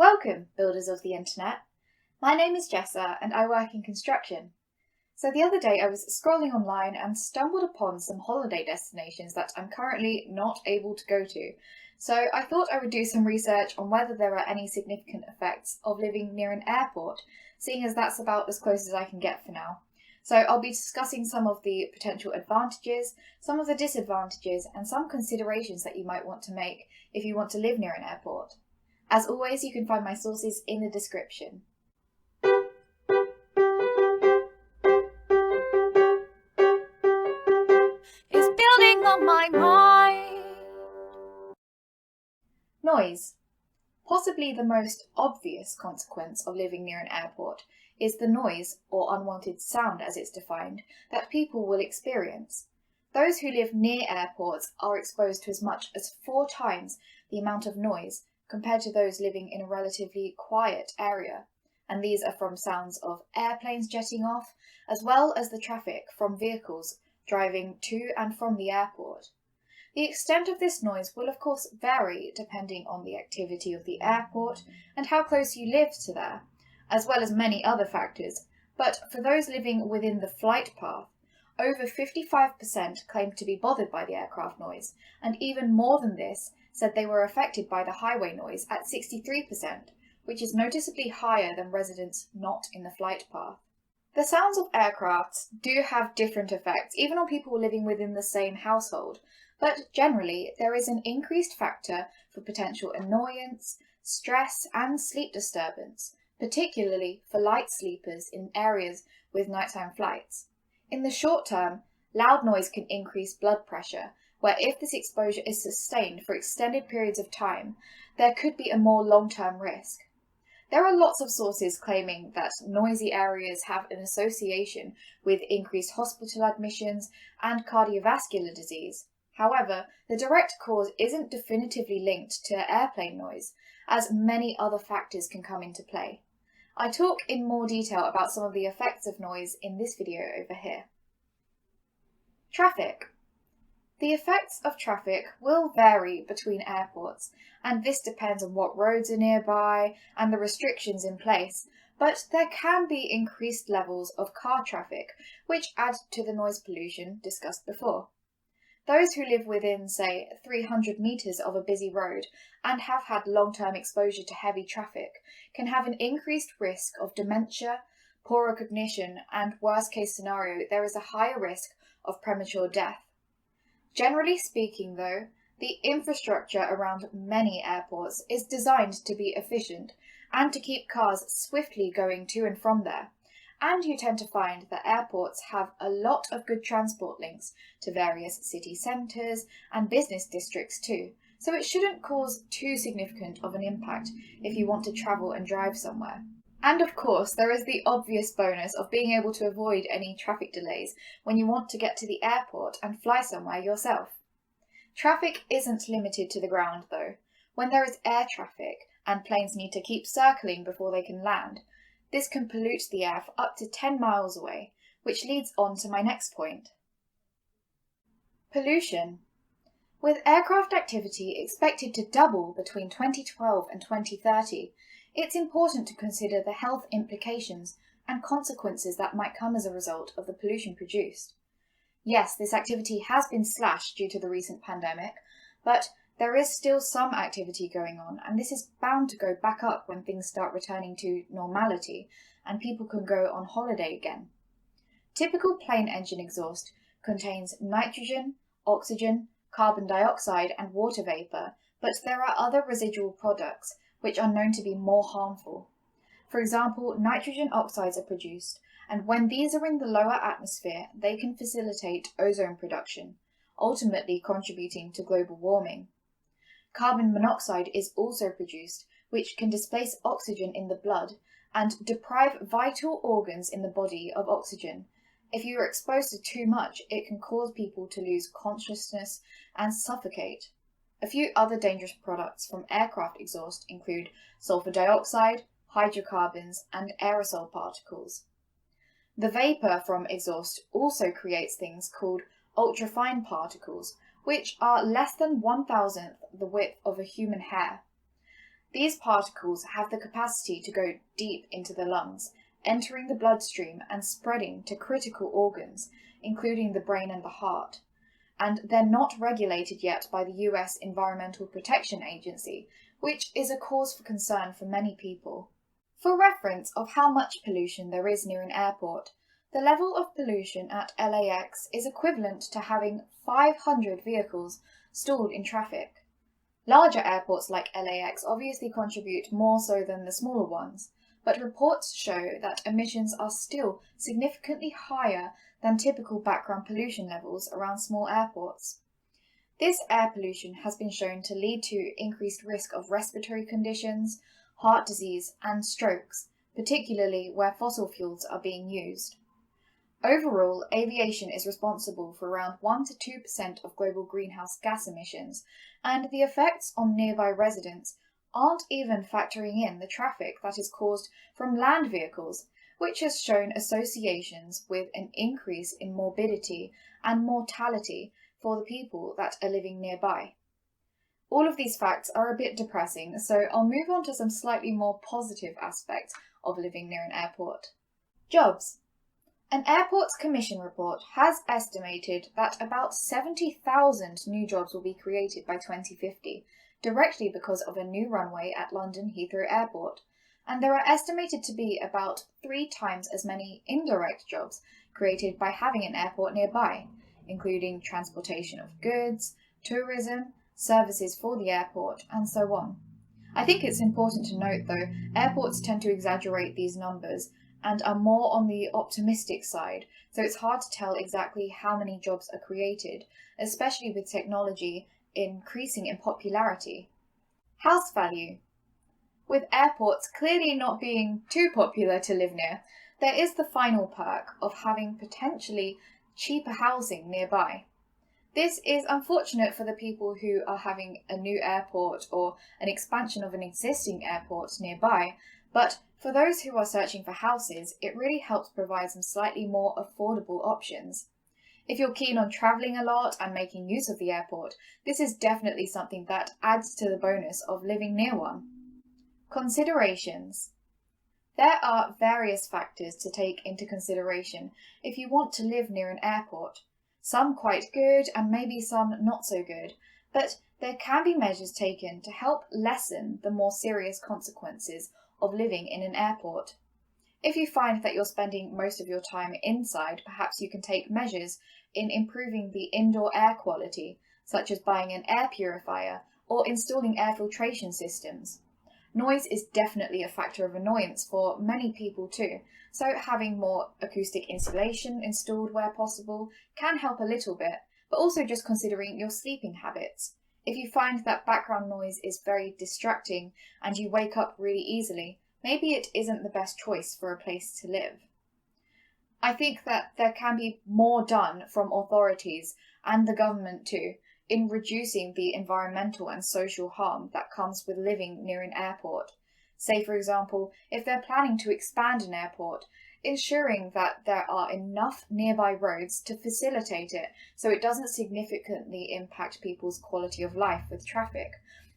Welcome, builders of the internet. My name is Jessa and I work in construction. So the other day I was scrolling online and stumbled upon some holiday destinations that I'm currently not able to go to. So I thought I would do some research on whether there are any significant effects of living near an airport, seeing as that's about as close as I can get for now. So I'll be discussing some of the potential advantages, some of the disadvantages, and some considerations that you might want to make if you want to live near an airport. As always, you can find my sources in the description. Is building on my mind. Noise. Possibly the most obvious consequence of living near an airport is the noise, or unwanted sound as it's defined, that people will experience. Those who live near airports are exposed to as much as 4 times the amount of noise compared to those living in a relatively quiet area, and these are from sounds of airplanes jetting off, as well as the traffic from vehicles driving to and from the airport. The extent of this noise will of course vary depending on the activity of the airport and how close you live to there, as well as many other factors, but for those living within the flight path, over 55% claimed to be bothered by the aircraft noise, and even more than this said they were affected by the highway noise at 63%, which is noticeably higher than residents not in the flight path. The sounds of aircraft do have different effects, even on people living within the same household, but generally there is an increased factor for potential annoyance, stress and sleep disturbance, particularly for light sleepers in areas with nighttime flights. In the short term, loud noise can increase blood pressure, where if this exposure is sustained for extended periods of time, there could be a more long-term risk. There are lots of sources claiming that noisy areas have an association with increased hospital admissions and cardiovascular disease. However, the direct cause isn't definitively linked to airplane noise, as many other factors can come into play. I talk in more detail about some of the effects of noise in this video over here. Traffic. The effects of traffic will vary between airports, and this depends on what roads are nearby and the restrictions in place, but there can be increased levels of car traffic, which add to the noise pollution discussed before. Those who live within, say, 300 metres of a busy road and have had long-term exposure to heavy traffic can have an increased risk of dementia, poorer cognition, and worst case scenario, there is a higher risk of premature death. Generally speaking, though, the infrastructure around many airports is designed to be efficient and to keep cars swiftly going to and from there. And you tend to find that airports have a lot of good transport links to various city centres and business districts too, so it shouldn't cause too significant of an impact if you want to travel and drive somewhere. And of course, there is the obvious bonus of being able to avoid any traffic delays when you want to get to the airport and fly somewhere yourself. Traffic isn't limited to the ground though. When there is air traffic and planes need to keep circling before they can land, this can pollute the air for up to 10 miles away, which leads on to my next point. Pollution. With aircraft activity expected to double between 2012 and 2030, it's important to consider the health implications and consequences that might come as a result of the pollution produced. Yes, this activity has been slashed due to the recent pandemic, but there is still some activity going on, and this is bound to go back up when things start returning to normality and people can go on holiday again. Typical plane engine exhaust contains nitrogen, oxygen, carbon dioxide and water vapour, but there are other residual products which are known to be more harmful. For example, nitrogen oxides are produced, and when these are in the lower atmosphere, they can facilitate ozone production, ultimately contributing to global warming. Carbon monoxide is also produced, which can displace oxygen in the blood and deprive vital organs in the body of oxygen. If you are exposed to too much, it can cause people to lose consciousness and suffocate. A few other dangerous products from aircraft exhaust include sulfur dioxide, hydrocarbons, and aerosol particles. The vapour from exhaust also creates things called ultrafine particles, which are less than 1,000th the width of a human hair. These particles have the capacity to go deep into the lungs, entering the bloodstream and spreading to critical organs, including the brain and the heart. And they're not regulated yet by the US Environmental Protection Agency, which is a cause for concern for many people. For reference of how much pollution there is near an airport, the level of pollution at LAX is equivalent to having 500 vehicles stalled in traffic. Larger airports like LAX obviously contribute more so than the smaller ones, but reports show that emissions are still significantly higher than typical background pollution levels around small airports. This air pollution has been shown to lead to increased risk of respiratory conditions, heart disease, and strokes, particularly where fossil fuels are being used. Overall, aviation is responsible for around 1 to 2% of global greenhouse gas emissions, and the effects on nearby residents aren't even factoring in the traffic that is caused from land vehicles, which has shown associations with an increase in morbidity and mortality for the people that are living nearby. All of these facts are a bit depressing, so I'll move on to some slightly more positive aspects of living near an airport. Jobs. An airport's commission report has estimated that about 70,000 new jobs will be created by 2050, directly because of a new runway at London Heathrow Airport, and there are estimated to be about 3 times as many indirect jobs created by having an airport nearby, including transportation of goods, tourism, services for the airport, and so on. I think it's important to note, though, airports tend to exaggerate these numbers and are more on the optimistic side, so it's hard to tell exactly how many jobs are created, especially with technology increasing in popularity. House value. With airports clearly not being too popular to live near, there is the final perk of having potentially cheaper housing nearby. This is unfortunate for the people who are having a new airport or an expansion of an existing airport nearby, but for those who are searching for houses, it really helps provide some slightly more affordable options. If you're keen on travelling a lot and making use of the airport, this is definitely something that adds to the bonus of living near one. Considerations. There are various factors to take into consideration if you want to live near an airport. Some quite good and maybe some not so good, but there can be measures taken to help lessen the more serious consequences of living in an airport. If you find that you're spending most of your time inside, perhaps you can take measures in improving the indoor air quality, such as buying an air purifier or installing air filtration systems. Noise is definitely a factor of annoyance for many people too, so having more acoustic insulation installed where possible can help a little bit, but also just considering your sleeping habits. If you find that background noise is very distracting and you wake up really easily, maybe it isn't the best choice for a place to live. I think that there can be more done from authorities and the government too in reducing the environmental and social harm that comes with living near an airport. Say, for example, if they're planning to expand an airport, ensuring that there are enough nearby roads to facilitate it so it doesn't significantly impact people's quality of life with traffic,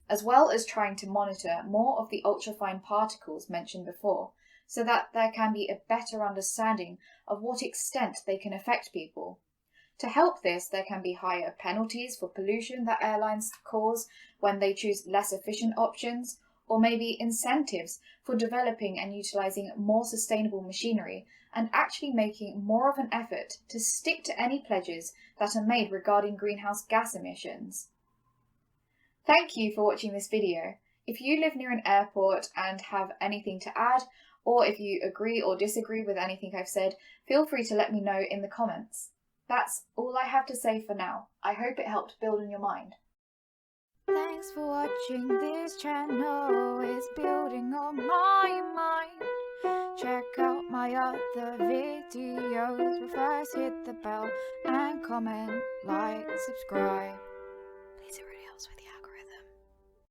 as well as trying to monitor more of the ultrafine particles mentioned before, so that there can be a better understanding of what extent they can affect people. To help this, there can be higher penalties for pollution that airlines cause when they choose less efficient options, or maybe incentives for developing and utilising more sustainable machinery and actually making more of an effort to stick to any pledges that are made regarding greenhouse gas emissions. Thank you for watching this video. If you live near an airport and have anything to add, or if you agree or disagree with anything I've said, feel free to let me know in the comments. That's all I have to say for now. I hope it helped build in your mind. Thanks for watching this channel, it's building on my mind. Check out my other videos, but first hit the bell and comment, like, subscribe.